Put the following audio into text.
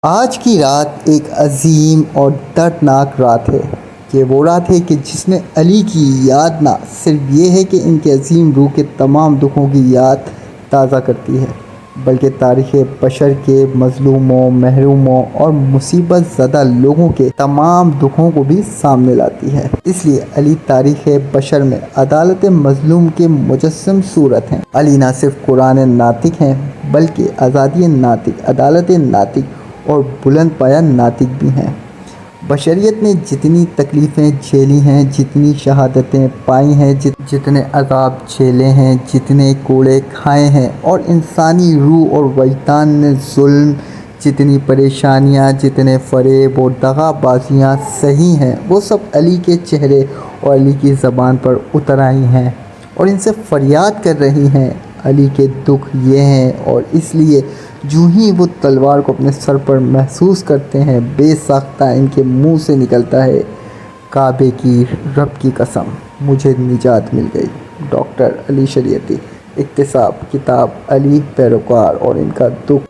آج کی رات ایک عظیم اور دردناک رات ہے۔ یہ وہ رات ہے کہ جس میں علی کی یاد نہ صرف یہ ہے کہ ان کے عظیم روح کے تمام دکھوں کی یاد تازہ کرتی ہے، بلکہ تاریخ بشر کے مظلوموں، محروموں اور مصیبت زدہ لوگوں کے تمام دکھوں کو بھی سامنے لاتی ہے۔ اس لیے علی تاریخ بشر میں عدالت مظلوم کے مجسم صورت ہیں۔ علی نہ صرف قرآن ناطق ہیں بلکہ آزادی ناطق، عدالت ناطق اور بلند پایہ ناطق بھی ہیں۔ بشریت نے جتنی تکلیفیں جھیلی ہیں، جتنی شہادتیں پائی ہیں، جتنے عذاب جھیلے ہیں، جتنے کوڑے کھائے ہیں اور انسانی روح اور وجدان نے ظلم، جتنی پریشانیاں، جتنے فریب اور دغا بازیاں سہی ہیں، وہ سب علی کے چہرے اور علی کی زبان پر اتر آئی ہیں اور ان سے فریاد کر رہی ہیں۔ علی کے دکھ یہ ہیں اور اس لیے جو ہی وہ تلوار کو اپنے سر پر محسوس کرتے ہیں، بے ساختہ ان کے منہ سے نکلتا ہے، کعبے کی رب کی قسم، مجھے نجات مل گئی۔ ڈاکٹر علی شریعتی۔ اقتصاب۔ کتاب علی پیروکار اور ان کا دکھ۔